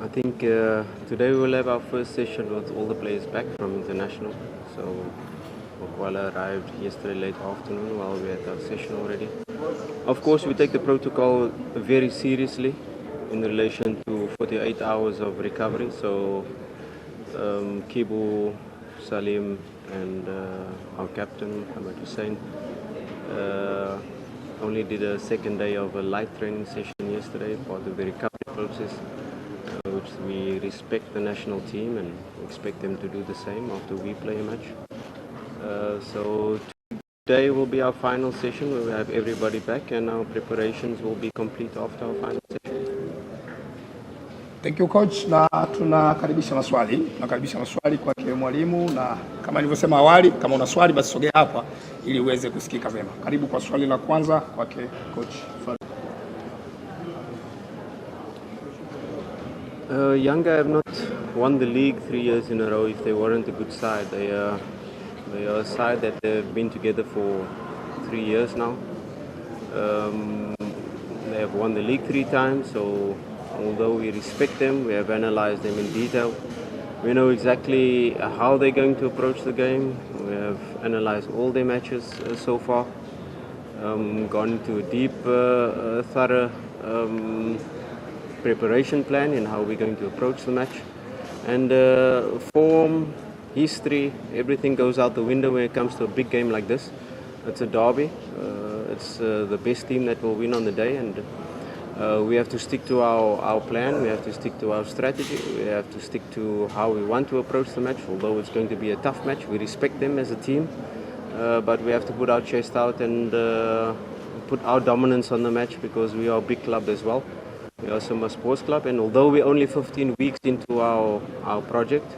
I think today we will have our first session with all the players back from international. So Kuala arrived yesterday late afternoon while we had our session already. Of course, we take the protocol very seriously in relation to 48 hours of recovery. So Kibu, Salim, and our captain Muhammad Hussein only did a second day of a light training session yesterday, part of the recovery process, which we respect the national team and expect them to do the same after we play a match. So today will be our final session where we have everybody back, and our preparations will be complete after our final session. Thank you coach, na tunakaribisha maswali kwake mwalimu, na kama nilivyosema awali, kama una swali basi sogea hapa ili uweze kusikika vema. Karibu kwa swali la kwanza kwake coach Fadlu. Yanga have not won the league 3 years in a row if they weren't a good side. They are a side that they've been together for 3 years now. They have won the league 3 times, so although we respect them, we have analyzed them in detail. We know exactly how they're going to approach the game. We have analyzed all their matches so far, gone into a deep, thorough preparation plan in how we're going to approach the match. And form, history, everything goes out the window when it comes to a big game like this. It's a derby. It's the best team that will win on the day, and we have to stick to our plan. We have to stick to our strategy. We have to stick to how we want to approach the match. Although it's going to be a tough match, we respect them as a team, but we have to put our chest out and put our dominance on the match, because we are a big club as well. We are Sumba Sports Club, and although we're only 15 weeks into our project,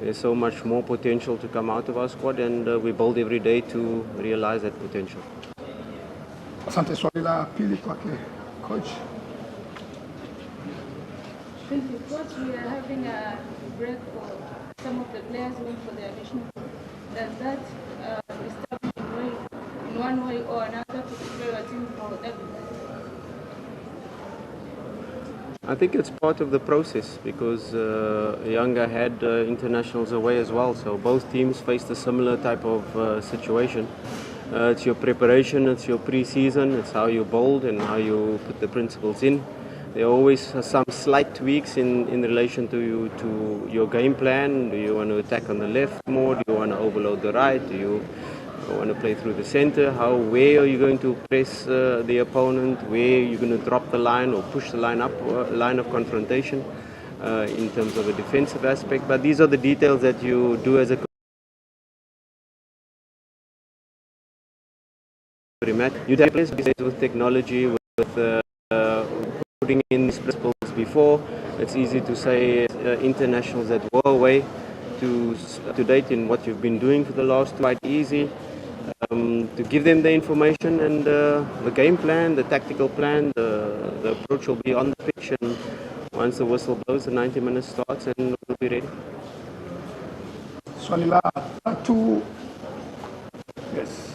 there's so much more potential to come out of our squad, and we build every day to realize that potential. Asante. Swali la pili kwake coach. Thank you, coach. We are having a break for some of the players going for their national. Does that disturb in one way or another to prepare your team for everything? I think it's part of the process, because Yanga had internationals away as well, so both teams faced a similar type of situation. It's your preparation, it's your pre-season, it's how you build and how you put the principles in. There are always some slight tweaks in relation to your game plan. Do you want to attack on the left more? Do you want to overload the right? Do you want to play through the center? Where are you going to press the opponent? Where are you going to drop the line or push the line up, line of confrontation in terms of a defensive aspect? But these are the details that you do as a match. You have with technology, with putting in these principles before. It's easy to say internationals that were away to date in what you've been doing for the last, quite easy to give them the information and the game plan, the tactical plan, the approach will be on the pitch, and once the whistle blows, the 90 minutes starts and we'll be ready. Swali la tatu. Yes.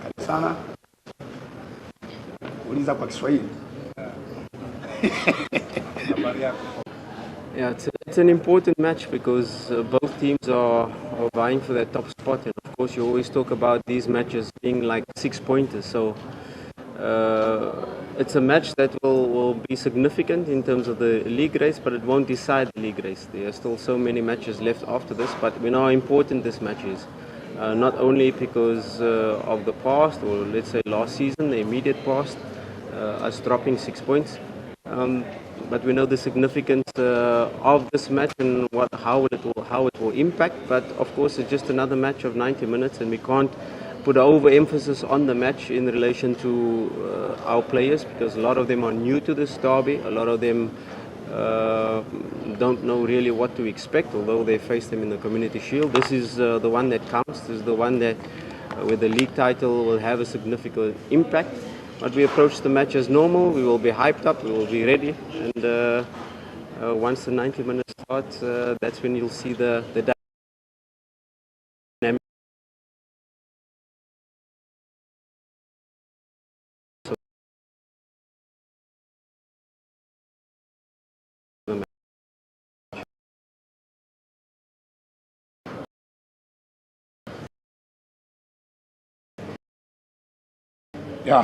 Karibu sana. Uliza kwa Kiswahili. Yeah, it's an important match, because both teams are vying for that top spot, and of course you always talk about these matches being like 6-pointers. So it's a match that will be significant in terms of the league race, but it won't decide the league race. There are still so many matches left after this, but we know how important this match is. Not only because of the past, or let's say last season, the immediate past, us dropping 6 points, but we know the significance of this match and how it will impact. But of course, it's just another match of 90 minutes, and we can't put overemphasis on the match in relation to our players, because a lot of them are new to this derby. A lot of them don't know really what to expect, although they face them in the Community Shield. This is the one that counts. This is the one that, where the league title will have a significant impact. But we approach the match as normal. We will be hyped up. We will be ready. And once the 90 minutes starts, that's when you'll see the Ya,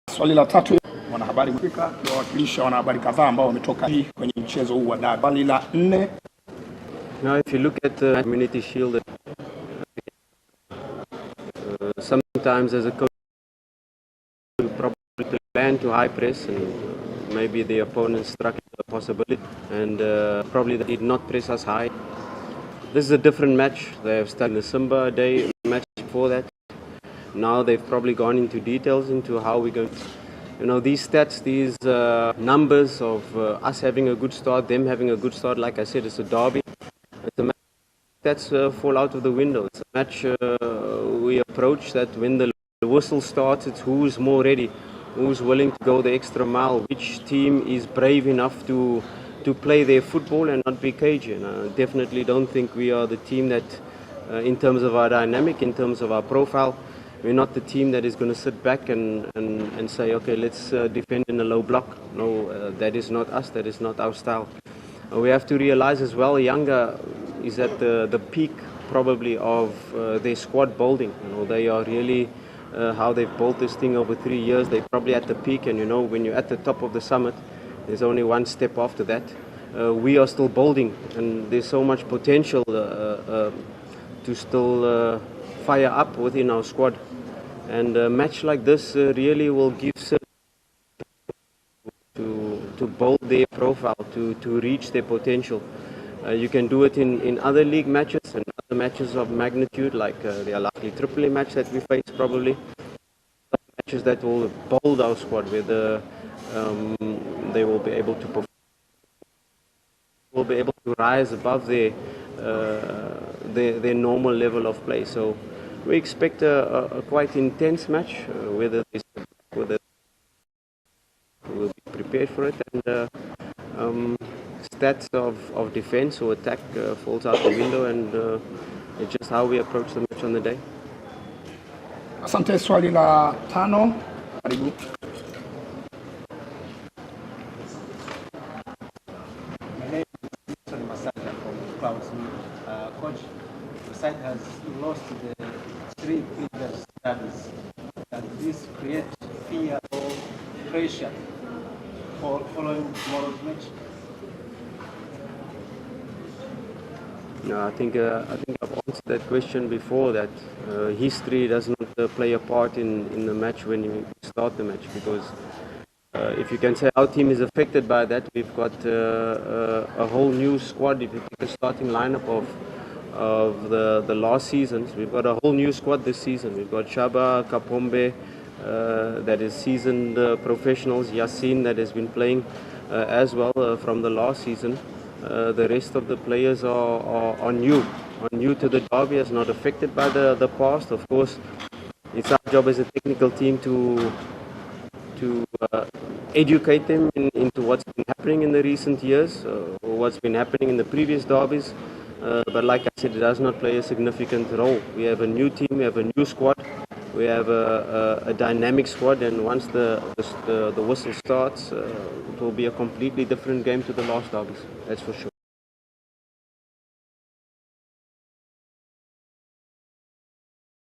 swali la tatu, wanahabari Afrika wawakilisha wanahabari kadhaa ambao wametoka kwenye mchezo huu wa dabi. Swali la 4. Now if you look at the Community Shield, sometimes as a coach you probably plan to high press and maybe the opponent struck the possibility and probably they did not press us high. This is a different match. They have started the Simba Day match before that. Now they've probably gone into details into how we're going to, these stats, these numbers of us having a good start, them having a good start. Like I said, it's a derby. It's a match that's fall out of the window. It's a match we approach that when the whistle starts, it's who's more ready, who's willing to go the extra mile, which team is brave enough to play their football and not be cagey. And I definitely don't think we are the team that, in terms of our dynamic, in terms of our profile, we're not the team that is going to sit back and say, okay, let's defend in a low block. No, that is not us. That is not our style. We have to realize as well, Younger is at the peak probably of their squad building. They are really how they've built this thing over 3 years. They're probably at the peak, and when you're at the top of the summit, there's only one step after that. We are still building, and there's so much potential to still fire up within our squad. And a match like this really will give to build their profile, to reach their potential. You can do it in other league matches and other matches of magnitude, like the Al-Ahly Tripoli match that we face probably. Matches that will build our squad, whether they will be able to perform, will be able to rise above their normal level of play. So we expect a quite intense match, whether we'll be prepared for it, and stats of defense or attack falls out the window, and it's just how we approach the match on the day. Asante. Swali la 5, karibu. Coach, the side has lost the 3 previous derbies. Does this create fear or pressure for following tomorrow's match? No, I think I've answered that question before, that history does not play a part in the match when you start the match, because if you can say our team is affected by that, we've got a whole new squad. If you take the starting lineup of the last seasons, we've got a whole new squad this season. We've got Shaba, Kapombe, that is seasoned professionals, Yassine that has been playing as well from the last season. The rest of the players are new to the derby, is not affected by the past. Of course, it's our job as a technical team to educate them into what's been happening in the recent years, or what's been happening in the previous derbies. But like I said, it does not play a significant role. We have a new team, we have a new squad, we have a dynamic squad, and once the whistle starts, it will be a completely different game to the last derbies, that's for sure.